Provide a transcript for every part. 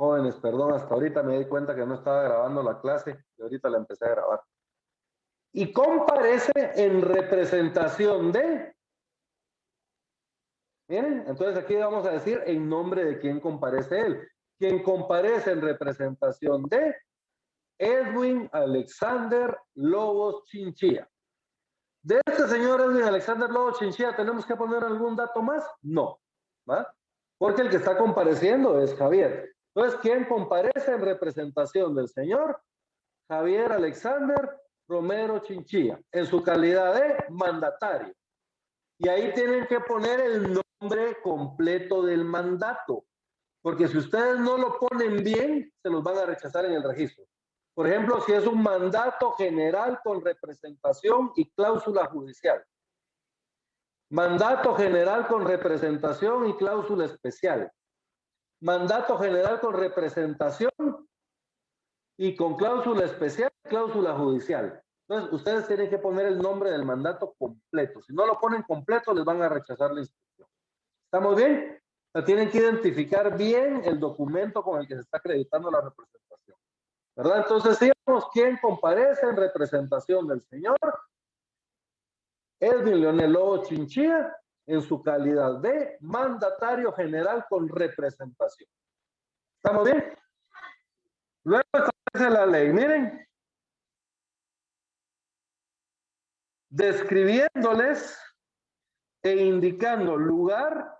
Jóvenes, perdón, hasta ahorita me di cuenta que no estaba grabando la clase y ahorita la empecé a grabar. Y comparece en representación de... Miren, entonces aquí vamos a decir en nombre de quién comparece él. Quien comparece en representación de Edwin Alexander Lobos Chinchilla. ¿De este señor Edwin Alexander Lobos Chinchilla tenemos que poner algún dato más? No, ¿va? Porque el que está compareciendo es Javier. Entonces, ¿quién comparece en representación del señor? Javier Alexander Romero Chinchilla, en su calidad de mandatario. Y ahí tienen que poner el nombre completo del mandato, porque si ustedes no lo ponen bien, se los van a rechazar en el registro. Por ejemplo, si es un mandato general con representación y cláusula judicial. Mandato general con representación y cláusula especial. Mandato general con representación y con cláusula especial, cláusula judicial. Entonces, ustedes tienen que poner el nombre del mandato completo. Si no lo ponen completo, les van a rechazar la instrucción. ¿Estamos bien? O sea, tienen que identificar bien el documento con el que se está acreditando la representación. ¿Verdad? Entonces, digamos, ¿quién comparece en representación del señor Edwin Leonel Lobo Chinchilla en su calidad de mandatario general con representación? ¿Estamos bien? Luego establece la ley, miren. Describiéndoles e indicando lugar,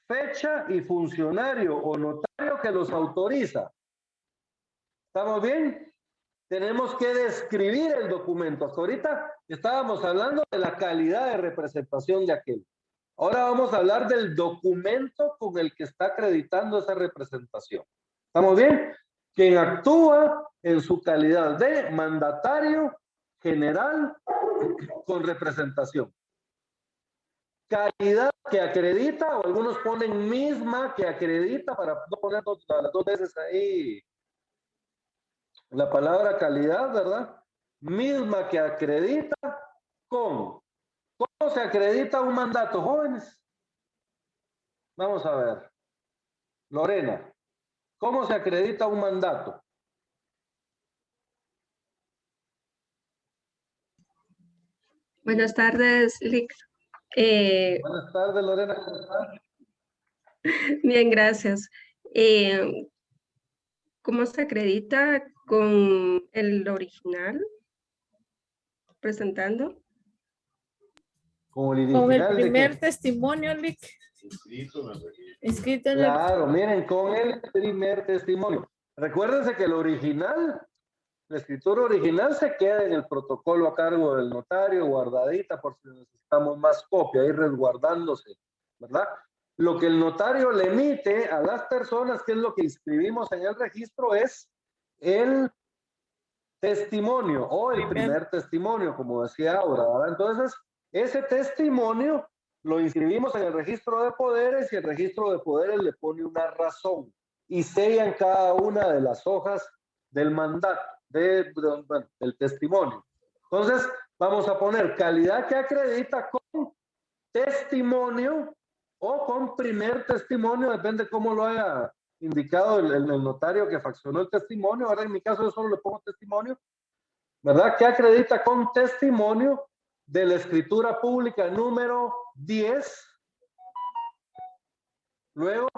fecha y funcionario o notario que los autoriza. ¿Estamos bien? Tenemos que describir el documento. Hasta ahorita estábamos hablando de la calidad de representación de aquel. Ahora vamos a hablar del documento con el que está acreditando esa representación. ¿Estamos bien? Quien actúa en su calidad de mandatario general con representación. Calidad que acredita, o algunos ponen misma que acredita, para no poner las dos veces ahí la palabra calidad, ¿verdad? Misma que acredita con. ¿Cómo se acredita un mandato, jóvenes? Vamos a ver. Lorena, ¿cómo se acredita un mandato? Buenas tardes, Lick. Buenas tardes, Lorena, ¿cómo estás? Bien, gracias. ¿Cómo se acredita con el original presentando? Con el Con el original de primer qué? testimonio, Lick. Inscrito en el... Claro, miren, con el primer testimonio. Recuérdense que el original, la escritura original se queda en el protocolo a cargo del notario, guardadita por si necesitamos más copia, ir resguardándose, ¿verdad? Lo que el notario le emite a las personas, que es lo que inscribimos en el registro, es el testimonio o el primer testimonio, como decía Aura, ¿verdad? Entonces, ese testimonio lo inscribimos en el registro de poderes y el registro de poderes le pone una razón y sellan cada una de las hojas del mandato, del testimonio. Entonces, vamos a poner calidad que acredita con testimonio o con primer testimonio, depende cómo lo haya indicado el notario que faccionó el testimonio. Ahora en mi caso yo solo le pongo testimonio, ¿verdad? Que acredita con testimonio de la escritura pública número 10. Luego,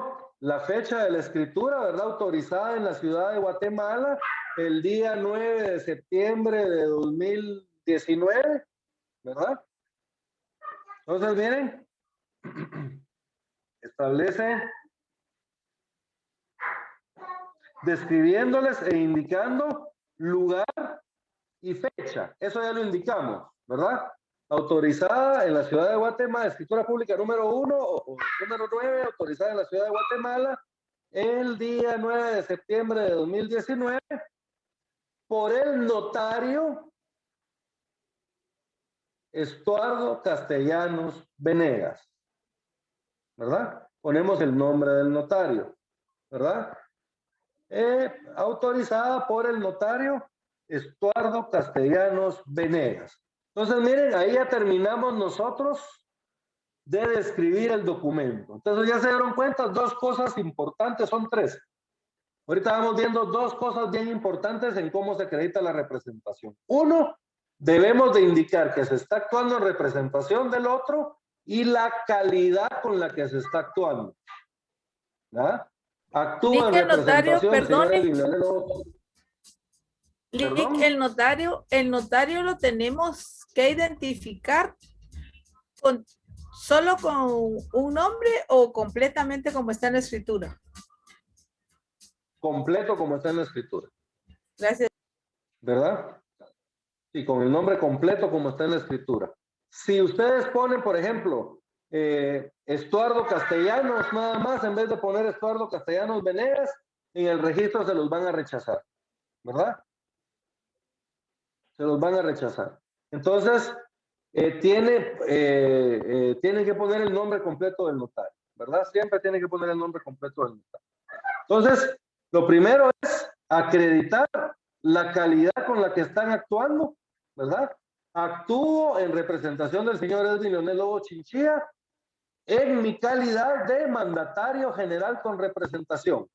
la fecha de la escritura, ¿verdad? Autorizada en la ciudad de Guatemala el día 9 de septiembre de 2019, ¿verdad? Entonces, miren, establece describiéndoles e indicando lugar y fecha. Eso ya lo indicamos, ¿verdad? Autorizada en la ciudad de Guatemala, escritura pública número 1 o número 9, autorizada en la ciudad de Guatemala el día 9 de septiembre de 2019 por el notario Estuardo Castellanos Venegas, ¿verdad? Ponemos el nombre del notario, ¿verdad? Autorizada por el notario Estuardo Castellanos Venegas. Entonces, miren, ahí ya terminamos nosotros de describir el documento. Entonces, ya se dieron cuenta, dos cosas importantes, son tres. Ahorita vamos viendo dos cosas bien importantes en cómo se acredita la representación. Uno, debemos de indicar que se está actuando en representación del otro y la calidad con la que se está actuando. ¿Ya? Actúa en notario, representación, señor perdone. ¿Perdón? El notario lo tenemos que identificar solo con un nombre o completamente como está en la escritura. Completo como está en la escritura. Gracias. ¿Verdad? Sí, con el nombre completo como está en la escritura. Si ustedes ponen, por ejemplo, Estuardo Castellanos, nada más, en vez de poner Estuardo Castellanos Venegas, en el registro se los van a rechazar, ¿verdad? Se los van a rechazar. Entonces, tienen que poner el nombre completo del notario, ¿verdad? Siempre tiene que poner el nombre completo del notario. Entonces, lo primero es acreditar la calidad con la que están actuando, ¿verdad? Actúo en representación del señor Edwin Leonel Lobo Chinchilla en mi calidad de mandatario general con representación.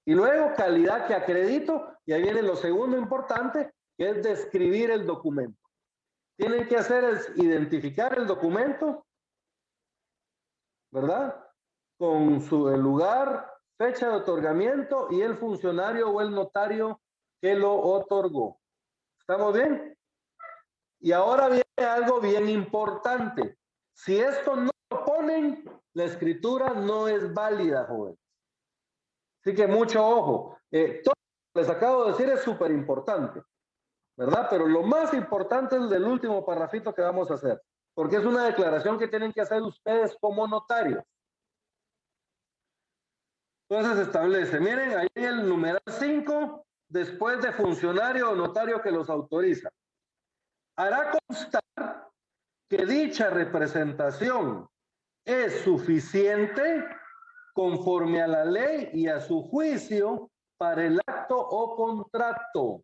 Y luego calidad que acredito, y ahí viene lo segundo importante, que es describir el documento. Tienen que hacer es identificar el documento, ¿verdad? Con el lugar, fecha de otorgamiento y el funcionario o el notario que lo otorgó. ¿Estamos bien? Y ahora viene algo bien importante. Si esto no lo ponen, la escritura no es válida, joven. Así que mucho ojo. Todo lo que les acabo de decir es súper importante, ¿verdad? Pero lo más importante es el último parrafito que vamos a hacer, porque es una declaración que tienen que hacer ustedes como notarios. Entonces establece, miren, ahí el numeral 5, después de funcionario o notario que los autoriza. Hará constar que dicha representación es suficiente conforme a la ley y a su juicio para el acto o contrato.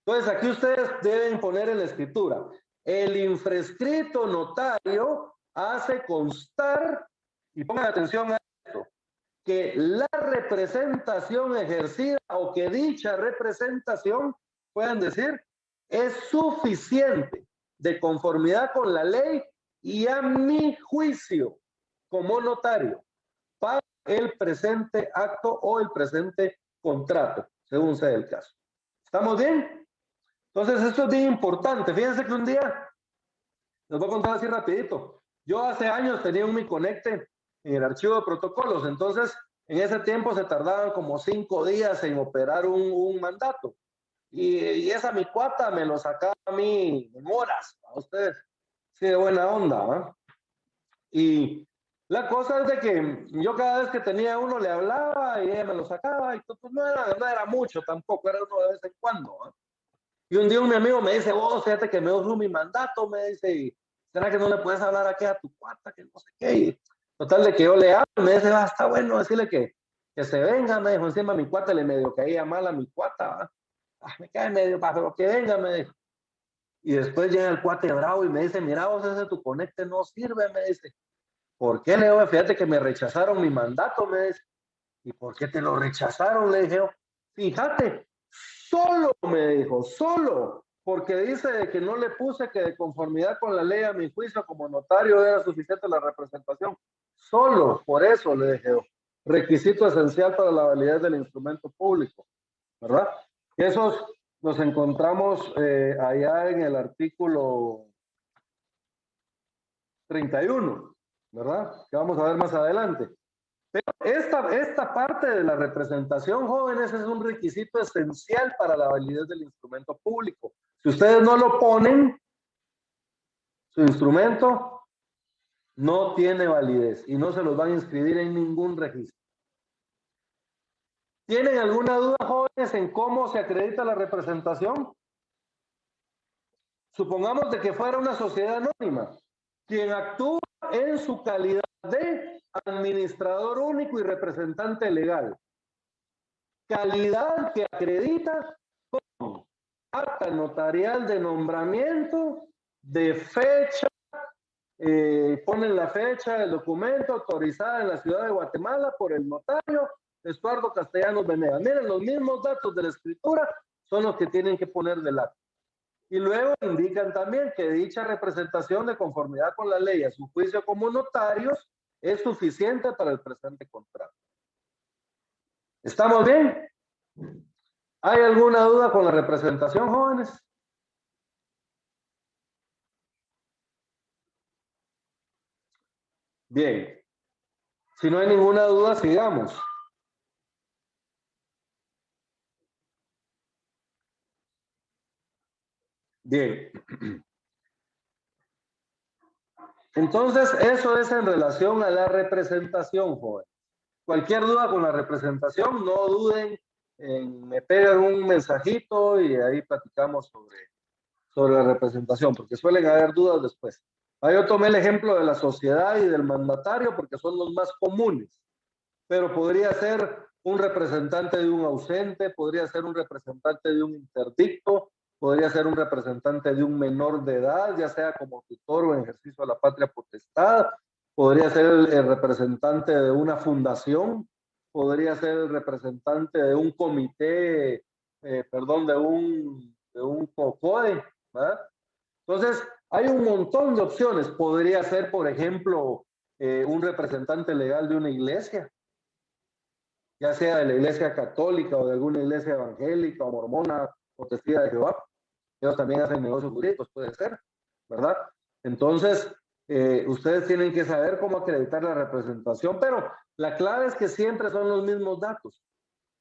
Entonces aquí ustedes deben poner en la escritura, el infrescrito notario hace constar, y pongan atención a esto, que la representación ejercida o que dicha representación, puedan decir, es suficiente de conformidad con la ley y a mi juicio como notario para el presente acto o el presente contrato, según sea el caso. ¿Estamos bien? Entonces esto es bien importante. Fíjense que un día, les voy a contar así rapidito, yo hace años tenía un Mi Conecte en el archivo de protocolos, entonces en ese tiempo se tardaban como 5 días en operar un mandato. Y esa mi cuata me lo sacaba a mí en horas, a ustedes. Sí, de buena onda, ¿eh? Y la cosa es de que yo cada vez que tenía uno le hablaba y ella me lo sacaba y pues no era mucho tampoco, era uno de vez en cuando, ¿eh? Y un día un amigo me dice, vos, fíjate que me urge mi mandato, me dice, y ¿será que no le puedes hablar aquí a tu cuata, que no sé qué? Y total de que yo le hablo, me dice, está bueno decirle que se venga, me dijo, encima mi cuata le medio caía mal a mi cuata, me cae medio, pero que venga, me dijo. Y después llega el cuate bravo y me dice, mira vos, ese tu conecte no sirve, me dice. ¿Por qué, Leo? Fíjate que me rechazaron mi mandato, me dice. ¿Y por qué te lo rechazaron? Le dije, fíjate, solo, me dijo, solo, porque dice que no le puse que de conformidad con la ley a mi juicio como notario era suficiente la representación. Solo, por eso le dije, requisito esencial para la validez del instrumento público, ¿verdad? Esos los encontramos allá en el artículo 31, ¿verdad? Que vamos a ver más adelante. Pero esta parte de la representación, jóvenes, es un requisito esencial para la validez del instrumento público. Si ustedes no lo ponen, su instrumento no tiene validez y no se los van a inscribir en ningún registro. ¿Tienen alguna duda, jóvenes, en cómo se acredita la representación? Supongamos de que fuera una sociedad anónima, quien actúa en su calidad de administrador único y representante legal. Calidad que acredita con acta notarial de nombramiento, de fecha, ponen la fecha del documento autorizada en la ciudad de Guatemala por el notario Estuardo Castellanos Venegas. Miren, los mismos datos de la escritura son los que tienen que poner del acta. Y luego indican también que dicha representación de conformidad con la ley a su juicio como notarios es suficiente para el presente contrato. ¿Estamos bien? ¿Hay alguna duda con la representación, jóvenes? Bien. Si no hay ninguna duda, sigamos. Bien. Entonces, eso es en relación a la representación, joven. Cualquier duda con la representación, no duden me pegan un mensajito y ahí platicamos sobre la representación, porque suelen haber dudas después. Ahí yo tomé el ejemplo de la sociedad y del mandatario porque son los más comunes, pero podría ser un representante de un ausente, podría ser un representante de un interdicto, podría ser un representante de un menor de edad, ya sea como tutor o en ejercicio de la patria potestad, podría ser el representante de una fundación, podría ser el representante de un comité, perdón, de un COCODE, ¿verdad? Entonces, hay un montón de opciones. Podría ser, por ejemplo, un representante legal de una iglesia, ya sea de la iglesia católica o de alguna iglesia evangélica o mormona o testiga de Jehová. Ellos también hacen negocios jurídicos, puede ser, ¿verdad? Entonces, ustedes tienen que saber cómo acreditar la representación, pero la clave es que siempre son los mismos datos,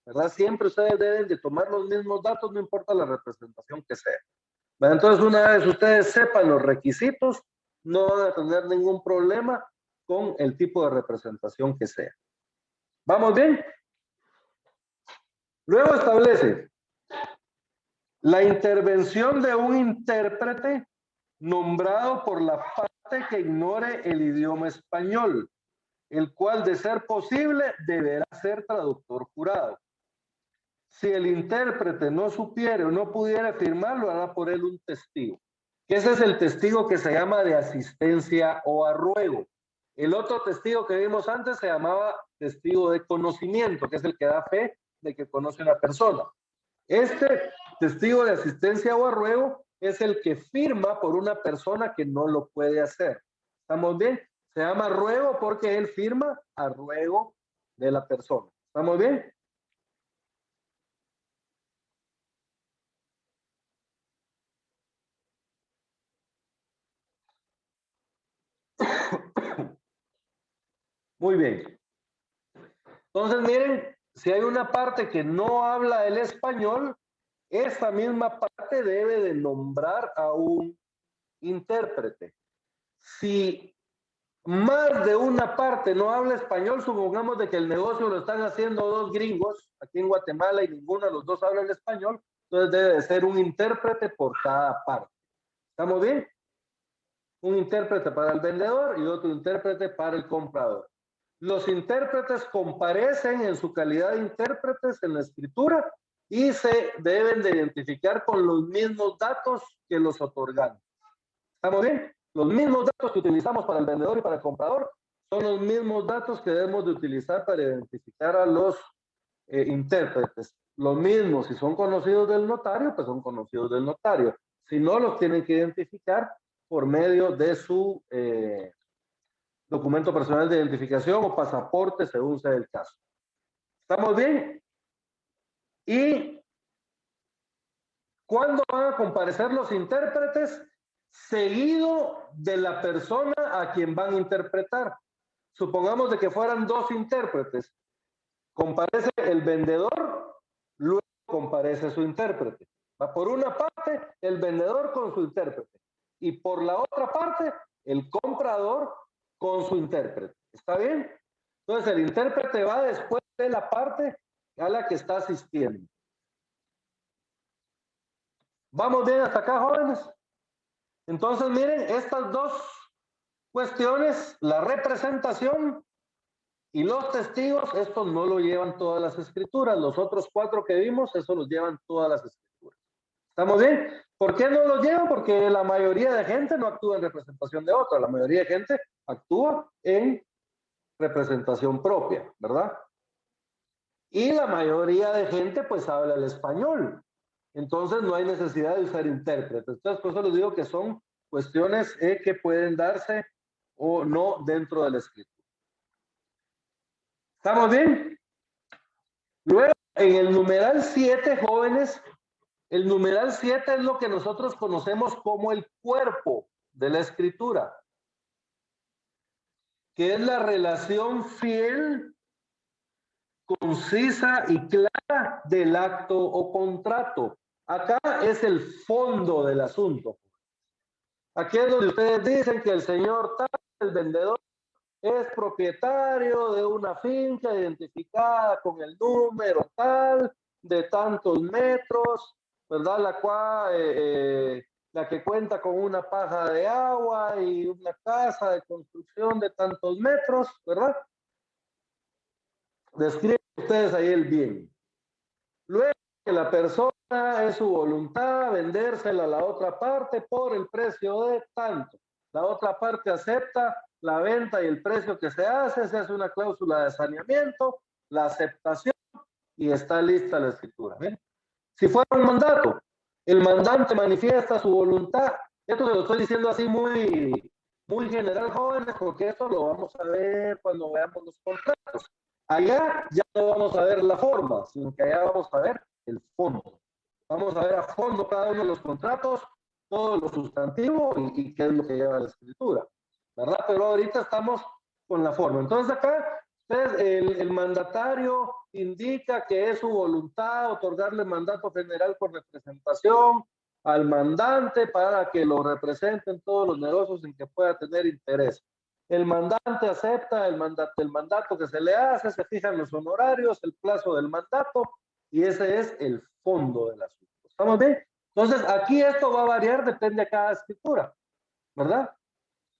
¿verdad? Siempre ustedes deben de tomar los mismos datos, no importa la representación que sea. ¿Verdad? Entonces, una vez ustedes sepan los requisitos, no van a tener ningún problema con el tipo de representación que sea. ¿Vamos bien? Luego establece la intervención de un intérprete nombrado por la parte que ignore el idioma español, el cual, de ser posible, deberá ser traductor jurado. Si el intérprete no supiere o no pudiera firmarlo, hará por él un testigo. Ese es el testigo que se llama de asistencia o arruego. El otro testigo que vimos antes se llamaba testigo de conocimiento, que es el que da fe de que conoce a una persona. Este testigo de asistencia o arruego es el que firma por una persona que no lo puede hacer. ¿Estamos bien? Se llama arruego porque él firma a ruego de la persona. ¿Estamos bien? Muy bien. Entonces, miren, si hay una parte que no habla el español, esa misma parte debe de nombrar a un intérprete. Si más de una parte no habla español, supongamos de que el negocio lo están haciendo dos gringos aquí en Guatemala y ninguno de los dos habla el español, entonces debe de ser un intérprete por cada parte. ¿Estamos bien? Un intérprete para el vendedor y otro intérprete para el comprador. Los intérpretes comparecen en su calidad de intérpretes en la escritura y se deben de identificar con los mismos datos que los otorgantes. ¿Estamos bien? Los mismos datos que utilizamos para el vendedor y para el comprador son los mismos datos que debemos de utilizar para identificar a los intérpretes. Los mismos, si son conocidos del notario, pues son conocidos del notario. Si no, los tienen que identificar por medio de su documento personal de identificación o pasaporte, según sea el caso. ¿Estamos bien? ¿Y cuándo van a comparecer los intérpretes? Seguido de la persona a quien van a interpretar. Supongamos de que fueran dos intérpretes. Comparece el vendedor, luego comparece su intérprete. Va por una parte el vendedor con su intérprete y por la otra parte el comprador con su intérprete. ¿Está bien? Entonces el intérprete va después de la parte a la que está asistiendo. ¿Vamos bien hasta acá, jóvenes? Entonces miren, estas dos cuestiones, la representación y los testigos, esto no lo llevan todas las escrituras. Los otros cuatro que vimos, eso los llevan todas las escrituras. ¿Estamos bien? ¿Por qué no los llevan? Porque la mayoría de gente no actúa en representación de otra. La mayoría de gente actúa en representación propia, ¿verdad? Y la mayoría de gente pues habla el español. Entonces no hay necesidad de usar intérpretes. Entonces por eso les digo que son cuestiones que pueden darse o no dentro del escrito. ¿Estamos bien? Luego, en el numeral 7, jóvenes, el numeral 7 es lo que nosotros conocemos como el cuerpo de la escritura, que es la relación fiel, concisa y clara del acto o contrato. Acá es el fondo del asunto. Aquí es donde ustedes dicen que el señor tal, el vendedor, es propietario de una finca identificada con el número tal, de tantos metros, ¿verdad? La cual, la que cuenta con una paja de agua y una casa de construcción de tantos metros, ¿verdad? Describen ustedes ahí el bien. Luego que la persona es su voluntad vendérsela a la otra parte por el precio de tanto. La otra parte acepta la venta y el precio que se hace una cláusula de saneamiento, la aceptación y está lista la escritura. ¿Ven? Si fuera un mandato, el mandante manifiesta su voluntad. Esto se lo estoy diciendo así muy general, jóvenes, porque esto lo vamos a ver cuando veamos los contratos. Allá ya no vamos a ver la forma, sino que allá vamos a ver el fondo. Vamos a ver a fondo cada uno de los contratos, todo lo sustantivo y qué es lo que lleva la escritura, ¿verdad? Pero ahorita estamos con la forma. Entonces acá, el mandatario indica que es su voluntad otorgarle mandato general por representación al mandante para que lo represente en todos los negocios en que pueda tener interés. El mandante acepta el mandato que se le hace, se fijan los honorarios, el plazo del mandato, y ese es el fondo del asunto. ¿Estamos bien? Entonces, aquí esto va a variar, depende de cada escritura, ¿verdad?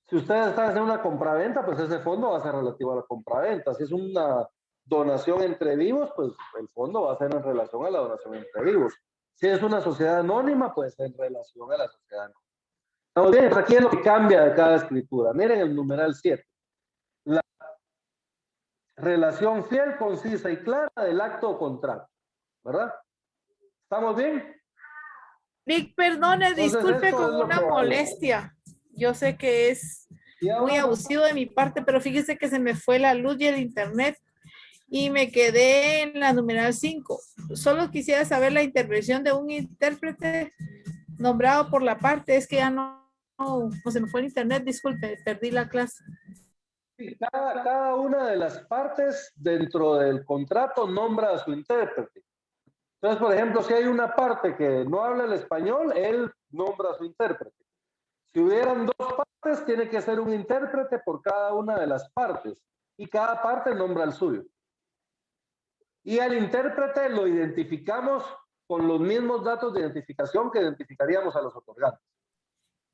Si ustedes están haciendo una compraventa, pues ese fondo va a ser relativo a la compraventa. Si es una donación entre vivos, pues el fondo va a ser en relación a la donación entre vivos. Si es una sociedad anónima, pues en relación a la sociedad anónima. Estamos bien, aquí es lo que cambia de cada escritura. Miren el numeral 7. La relación fiel, concisa y clara del acto o contrato, ¿verdad? ¿Estamos bien? Rick, perdone, Entonces, disculpe esto es con lo una que vale. molestia. Yo sé que es muy abusivo de mi parte, pero fíjese que se me fue la luz y el internet y me quedé en la numeral 5. Solo quisiera saber la intervención de un intérprete nombrado por la parte. Es que ya no se me fue el internet, disculpe, perdí la clase. Sí, cada una de las partes dentro del contrato nombra a su intérprete. Entonces, por ejemplo, si hay una parte que no habla el español, él nombra a su intérprete. Si hubieran dos partes, tiene que ser un intérprete por cada una de las partes y cada parte nombra al suyo. Y al intérprete lo identificamos con los mismos datos de identificación que identificaríamos a los otorgantes.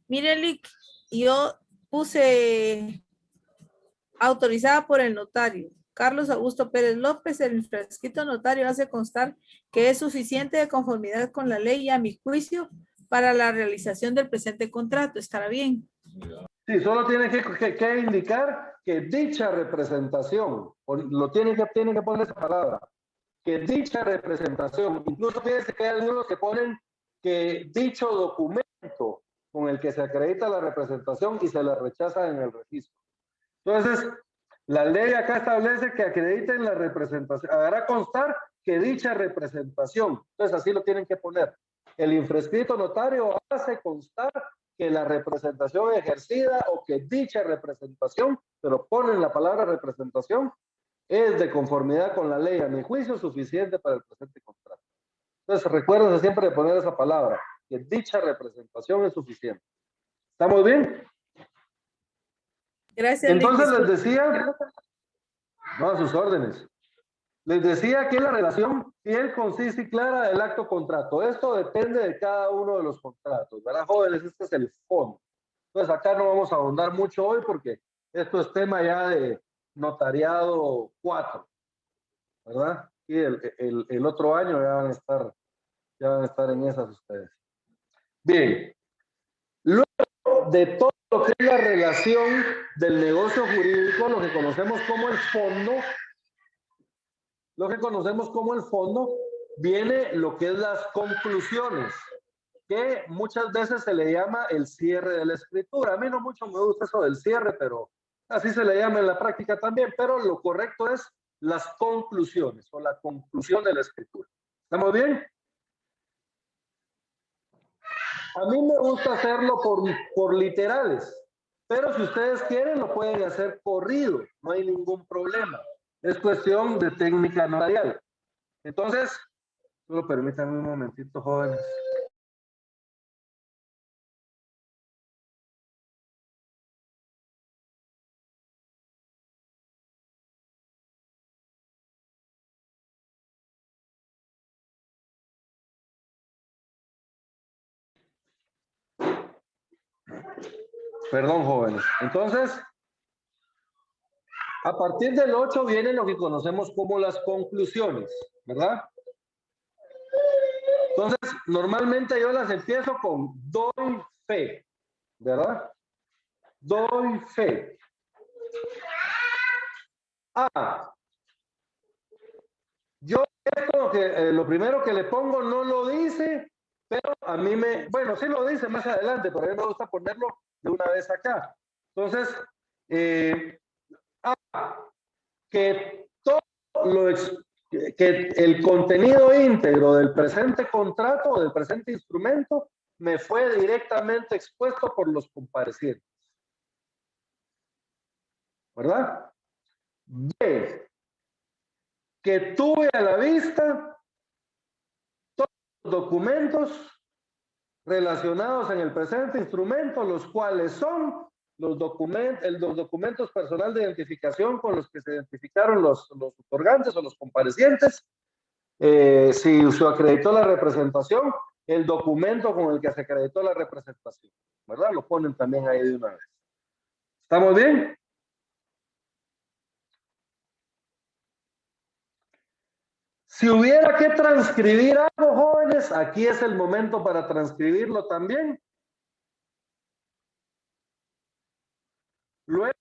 Mire, Lick, yo puse autorizada por el notario Carlos Augusto Pérez López. El infrascrito notario hace constar que es suficiente de conformidad con la ley y a mi juicio para la realización del presente contrato. ¿Estará bien? Sí, solo tiene que indicar que dicha representación, lo tiene que poner esa palabra, que dicha representación, incluso fíjense que hay algunos que ponen que dicho documento con el que se acredita la representación y se la rechaza en el registro. Entonces, la ley acá establece que acrediten la representación, hará constar que dicha representación, entonces así lo tienen que poner. El infrascrito notario hace constar que la representación ejercida o que dicha representación, pero ponen la palabra representación, es de conformidad con la ley, a mi juicio, suficiente para el presente contrato. Entonces, recuerden siempre de poner esa palabra, que dicha representación es suficiente. ¿Estamos bien? Gracias. Entonces les decía, no, a sus órdenes. Les decía que la relación fiel, concisa y clara del acto contrato. Esto depende de cada uno de los contratos, ¿verdad, jóvenes? Este es el fondo. Entonces acá no vamos a ahondar mucho hoy porque esto es tema ya de notariado 4, ¿verdad? Y el otro año ya van a estar en esas ustedes. Bien. Luego de todo lo que es la relación del negocio jurídico, lo que conocemos como el fondo, lo que conocemos como el fondo, viene lo que es las conclusiones, que muchas veces se le llama el cierre de la escritura. A mí no mucho me gusta eso del cierre, pero así se le llama en la práctica también, pero lo correcto es las conclusiones o la conclusión de la escritura. ¿Estamos bien? A mí me gusta hacerlo por literales, pero si ustedes quieren lo pueden hacer corrido, no hay ningún problema. Es cuestión de técnica notarial. Entonces, solo permítanme un momentito, jóvenes. Perdón, jóvenes. Entonces, a partir del 8 viene lo que conocemos como las conclusiones, ¿verdad? Entonces, normalmente yo las empiezo con doy fe, ¿verdad? Doy fe. Yo esto que lo primero que le pongo no lo dice, pero a mí bueno, sí lo dice más adelante, pero a mí me gusta ponerlo de una vez acá. Entonces, que todo que el contenido íntegro del presente contrato o del presente instrumento me fue directamente expuesto por los comparecientes. ¿Verdad? B, que tuve a la vista todos los documentos relacionados en el presente instrumento, los cuales son los documentos personal de identificación con los que se identificaron los otorgantes o los comparecientes. Si se acreditó la representación, el documento con el que se acreditó la representación, ¿verdad? Lo ponen también ahí de una vez. ¿Estamos bien? Si hubiera que transcribir algo, jóvenes, aquí es el momento para transcribirlo también. Luego,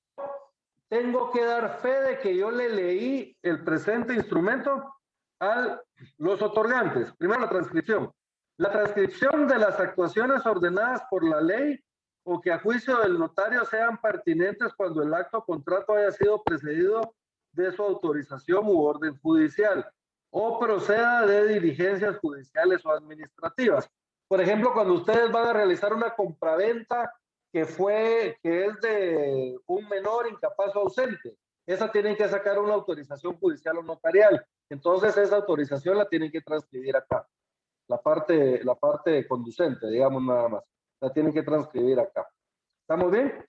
tengo que dar fe de que yo le leí el presente instrumento a los otorgantes. Primero, la transcripción. La transcripción de las actuaciones ordenadas por la ley o que a juicio del notario sean pertinentes cuando el acto o contrato haya sido precedido de su autorización u orden judicial o proceda de diligencias judiciales o administrativas. Por ejemplo, cuando ustedes van a realizar una compraventa que es de un menor incapaz o ausente, esa tienen que sacar una autorización judicial o notarial. Entonces esa autorización la tienen que transcribir acá. La parte conducente, digamos nada más. La tienen que transcribir acá. ¿Estamos bien?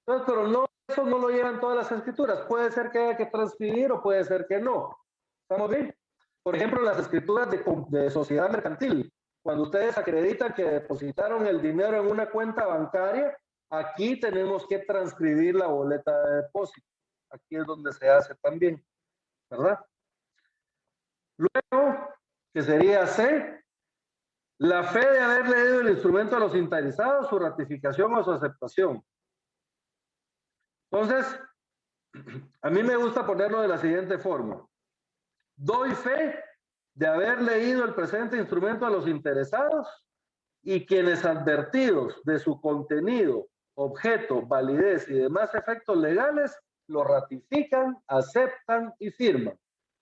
Entonces, pero no, eso no lo llevan todas las escrituras. Puede ser que haya que transcribir o puede ser que no. ¿Estamos bien? Por ejemplo, las escrituras de sociedad mercantil. Cuando ustedes acreditan que depositaron el dinero en una cuenta bancaria, aquí tenemos que transcribir la boleta de depósito. Aquí es donde se hace también, ¿verdad? Luego, que sería C, la fe de haber leído el instrumento a los interesados, su ratificación o su aceptación. Entonces, a mí me gusta ponerlo de la siguiente forma. Doy fe de haber leído el presente instrumento a los interesados y quienes advertidos de su contenido, objeto, validez y demás efectos legales, lo ratifican, aceptan y firman.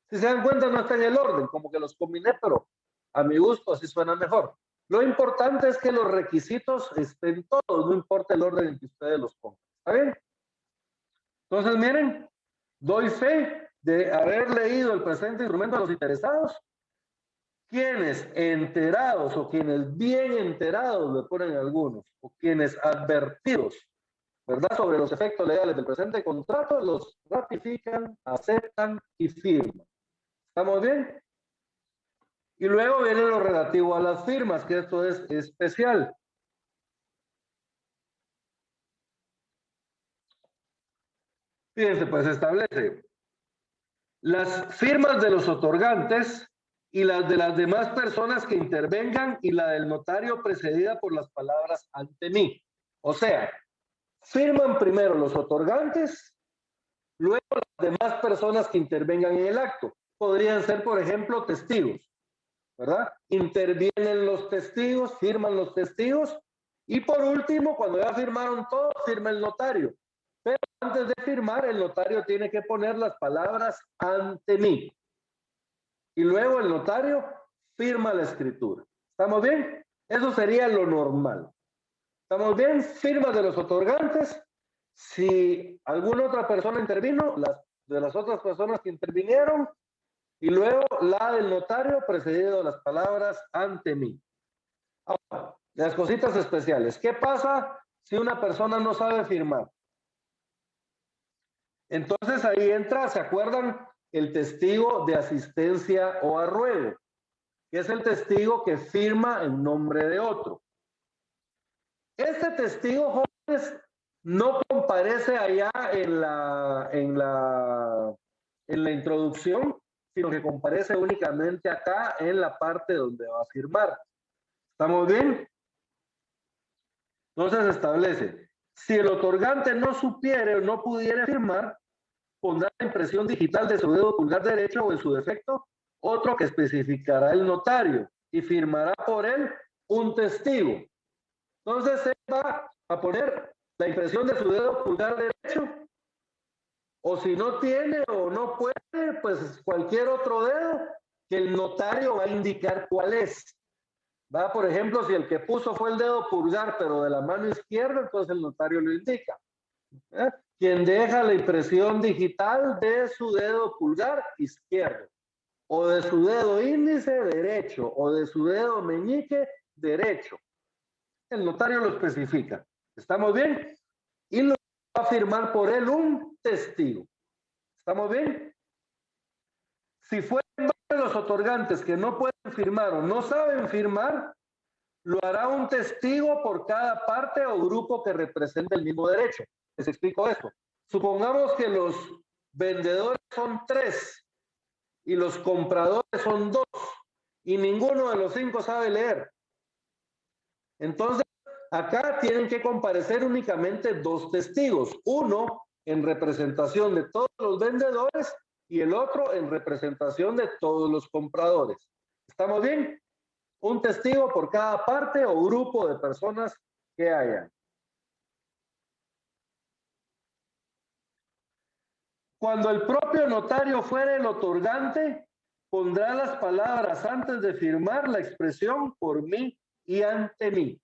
Si se dan cuenta, no está en el orden, como que los combiné, pero a mi gusto así suena mejor. Lo importante es que los requisitos estén todos, no importa el orden en que ustedes los pongan. ¿Está bien? Entonces, miren, doy fe de haber leído el presente instrumento a los interesados. Quienes enterados o quienes bien enterados, le ponen algunos, o quienes advertidos, ¿verdad?, sobre los efectos legales del presente contrato, los ratifican, aceptan y firman. ¿Estamos bien? Y luego viene lo relativo a las firmas, que esto es especial. Fíjense, pues establece las firmas de los otorgantes y las de las demás personas que intervengan y la del notario precedida por las palabras ante mí. O sea, firman primero los otorgantes, luego las demás personas que intervengan en el acto. podrían ser, por ejemplo, testigos, ¿verdad? Intervienen los testigos, firman los testigos, y por último, cuando ya firmaron todo, firma el notario. Pero antes de firmar, el notario tiene que poner las palabras ante mí. Y luego el notario firma la escritura. ¿Estamos bien? Eso sería lo normal. ¿Estamos bien? Firmas de los otorgantes. Si alguna otra persona intervino, de las otras personas que intervinieron, y luego la del notario precedido de las palabras ante mí. Ahora, las cositas especiales. ¿Qué pasa si una persona no sabe firmar? Entonces ahí entra, ¿se acuerdan? El testigo de asistencia o arruego, que es el testigo que firma en nombre de otro. Este testigo, jóvenes, no comparece allá en la introducción, sino que comparece únicamente acá en la parte donde va a firmar. ¿Estamos bien? Entonces establece, si el otorgante no supiere o no pudiera firmar, pondrá la impresión digital de su dedo pulgar derecho o en su defecto, otro que especificará el notario y firmará por él un testigo. Entonces él va a poner la impresión de su dedo pulgar derecho, o si no tiene o no puede, pues cualquier otro dedo que el notario va a indicar cuál es. Va, por ejemplo, si el que puso fue el dedo pulgar, pero de la mano izquierda, entonces el notario lo indica. Quien deja la impresión digital de su dedo pulgar izquierdo, o de su dedo índice derecho, o de su dedo meñique derecho. El notario lo especifica. ¿Estamos bien? Y lo va a firmar por él un testigo. ¿Estamos bien? Si fueran los otorgantes que no pueden firmar o no saben firmar, lo hará un testigo por cada parte o grupo que represente el mismo derecho. Les explico esto. Supongamos que los vendedores son 3 y los compradores son 2 y ninguno de los 5 sabe leer. Entonces, acá tienen que comparecer únicamente 2 testigos, uno en representación de todos los vendedores y el otro en representación de todos los compradores. ¿Estamos bien? Un testigo por cada parte o grupo de personas que haya. Cuando el propio notario fuera el otorgante, pondrá las palabras antes de firmar la expresión por mí y ante mí.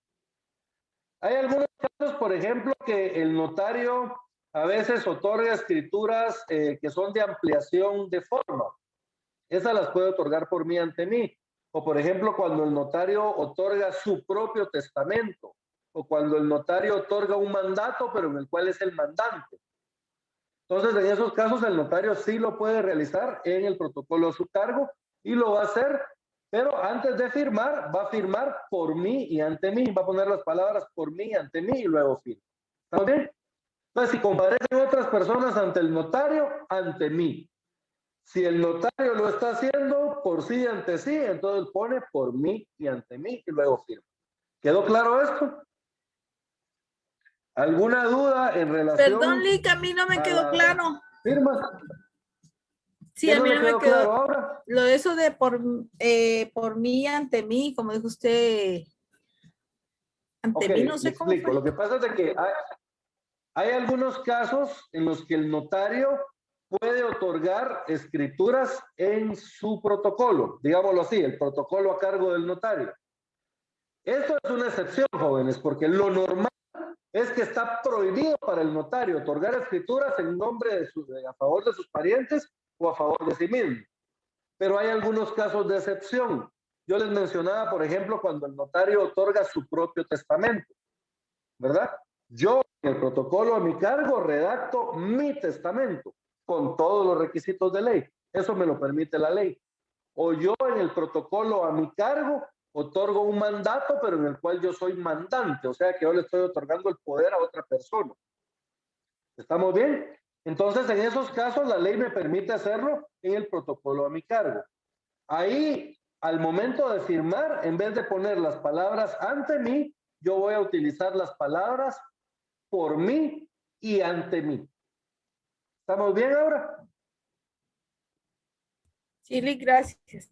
Hay algunos casos, por ejemplo, que el notario a veces otorga escrituras que son de ampliación de forma. Esas las puede otorgar por mí ante mí. O, por ejemplo, cuando el notario otorga su propio testamento. O cuando el notario otorga un mandato, pero en el cual es el mandante. Entonces, en esos casos, el notario sí lo puede realizar en el protocolo a su cargo y lo va a hacer, pero antes de firmar, va a firmar por mí y ante mí. Va a poner las palabras por mí y ante mí y luego firma. ¿Está bien? Entonces, si comparecen otras personas ante el notario, ante mí. Si el notario lo está haciendo por sí y ante sí, entonces pone por mí y ante mí y luego firma. ¿Quedó claro esto? ¿Alguna duda en relación? Perdón, Lick, a mí no me quedó claro. Firma. Sí, a mí no me quedó claro ahora. Lo de eso de por mí, ante mí, como dijo usted, ante mí, no sé cómo fue. Lo que pasa es de que hay algunos casos en los que el notario puede otorgar escrituras en su protocolo, digámoslo así, el protocolo a cargo del notario. Esto es una excepción, jóvenes, porque lo normal es que está prohibido para el notario otorgar escrituras en nombre a favor de sus parientes o a favor de sí mismo. Pero hay algunos casos de excepción. Yo les mencionaba, por ejemplo, cuando el notario otorga su propio testamento, ¿verdad? Yo, en el protocolo a mi cargo, redacto mi testamento con todos los requisitos de ley. Eso me lo permite la ley. O yo, en el protocolo a mi cargo, otorgo un mandato, pero en el cual yo soy mandante, o sea que yo le estoy otorgando el poder a otra persona. ¿Estamos bien? Entonces, en esos casos, la ley me permite hacerlo en el protocolo a mi cargo. Ahí, al momento de firmar, en vez de poner las palabras ante mí, yo voy a utilizar las palabras por mí y ante mí. ¿Estamos bien ahora? Sí, Lick, gracias.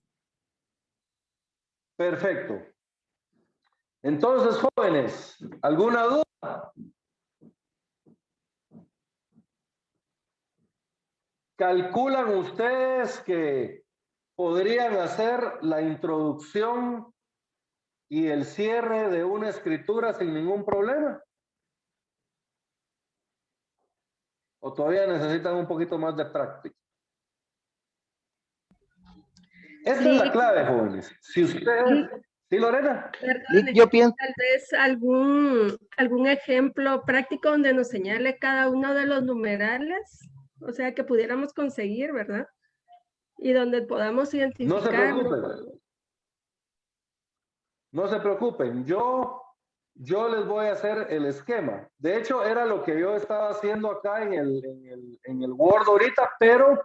Perfecto. Entonces, jóvenes, ¿alguna duda? ¿Calculan ustedes que podrían hacer la introducción y el cierre de una escritura sin ningún problema? ¿O todavía necesitan un poquito más de práctica? Esta es la clave, jóvenes. Si ustedes... ¿Sí, Lorena? Perdone, Yo pienso, tal vez algún ejemplo práctico donde nos señale cada uno de los numerales, o sea, que pudiéramos conseguir, ¿verdad? Y donde podamos No se identificar. preocupen. No se preocupen. Yo les voy a hacer el esquema. De hecho, era lo que yo estaba haciendo acá en el Word ahorita, pero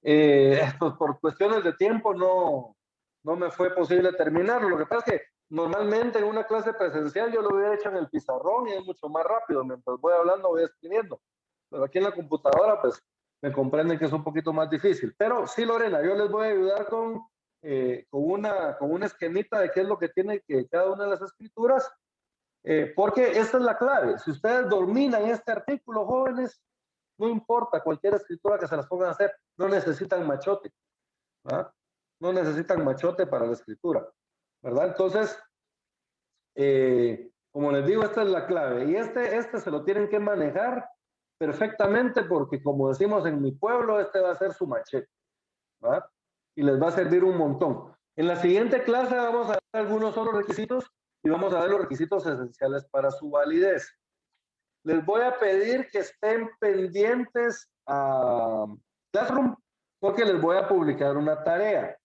pues por cuestiones de tiempo no me fue posible terminarlo. Lo que pasa es que normalmente en una clase presencial yo lo hubiera hecho en el pizarrón y es mucho más rápido. Mientras voy hablando, voy escribiendo. Pero aquí en la computadora, pues me comprenden que es un poquito más difícil. Pero sí, Lorena, yo les voy a ayudar con una esquemita de qué es lo que tiene que cada una de las escrituras, porque esta es la clave. Si ustedes dominan este artículo, jóvenes, no importa cualquier escritura que se las pongan a hacer, no necesitan machote, ¿verdad? No necesitan machote para la escritura, ¿verdad? Entonces, como les digo, esta es la clave, y este se lo tienen que manejar perfectamente, porque como decimos en mi pueblo, este va a ser su machete, ¿verdad? Y les va a servir un montón. En la siguiente clase vamos a ver algunos otros requisitos y vamos a ver los requisitos esenciales para su validez. Les voy a pedir que estén pendientes a Classroom porque les voy a publicar una tarea.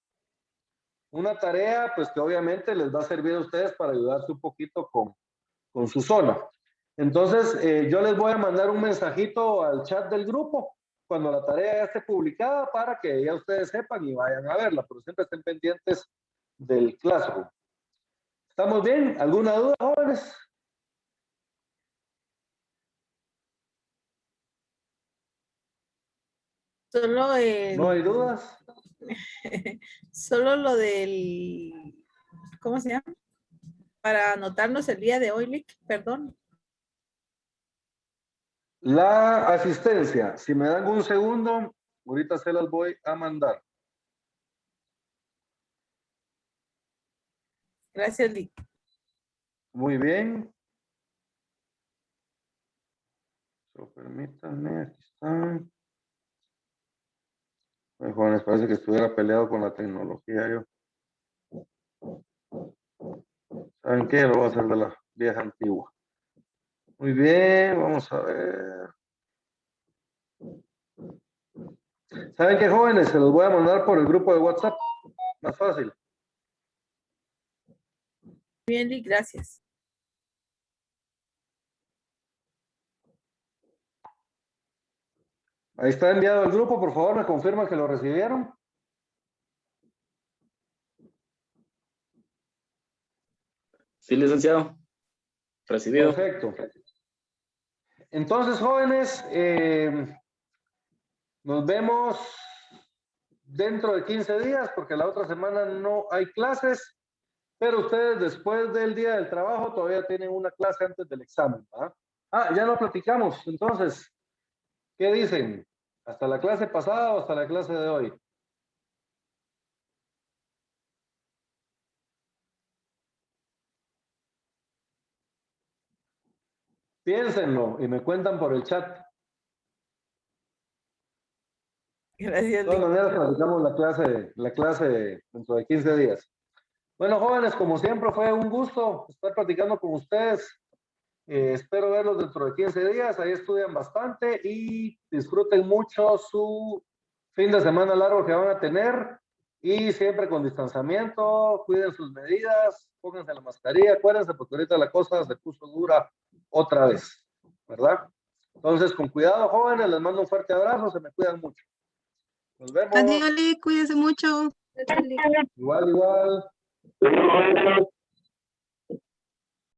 Una tarea, pues que obviamente les va a servir a ustedes para ayudarse un poquito con su zona. Entonces, yo les voy a mandar un mensajito al chat del grupo cuando la tarea ya esté publicada para que ya ustedes sepan y vayan a verla, pero siempre estén pendientes del Classroom. ¿Estamos bien? ¿Alguna duda, jóvenes? Solo ¿No hay dudas? solo lo del, ¿cómo se llama? Para anotarnos el día de hoy, Lick, perdón. La asistencia, si me dan un segundo, ahorita se las voy a mandar. Gracias, Lick. Muy bien. Permítanme, aquí están. Ay, jóvenes, parece que estuviera peleado con la tecnología yo. ¿Saben qué? Lo voy a hacer de la vieja antigua. Muy bien, vamos a ver. ¿Saben qué, jóvenes? Se los voy a mandar por el grupo de WhatsApp. Más fácil. Bien, Lick, gracias. Ahí está enviado al grupo, por favor, me confirman que lo recibieron. Sí, licenciado. Recibido. Perfecto. Entonces, jóvenes, nos vemos dentro de 15 días, porque la otra semana no hay clases, pero ustedes después del día del trabajo todavía tienen una clase antes del examen, ¿verdad? Ah, ya lo platicamos, entonces, ¿qué dicen? ¿Hasta la clase pasada o hasta la clase de hoy? Piénsenlo y me cuentan por el chat. Gracias, De todas Lick. maneras, platicamos la clase dentro de 15 días. Bueno, jóvenes, como siempre, fue un gusto estar platicando con ustedes. Espero verlos dentro de 15 días. Ahí estudian bastante y disfruten mucho su fin de semana largo que van a tener. Y siempre con distanciamiento, cuiden sus medidas, pónganse la mascarilla, acuérdense, porque ahorita la cosa se puso dura otra vez, ¿verdad? Entonces, con cuidado, jóvenes, les mando un fuerte abrazo, se me cuidan mucho. Nos vemos. Adiós, Lick, cuídense mucho. Igual, igual.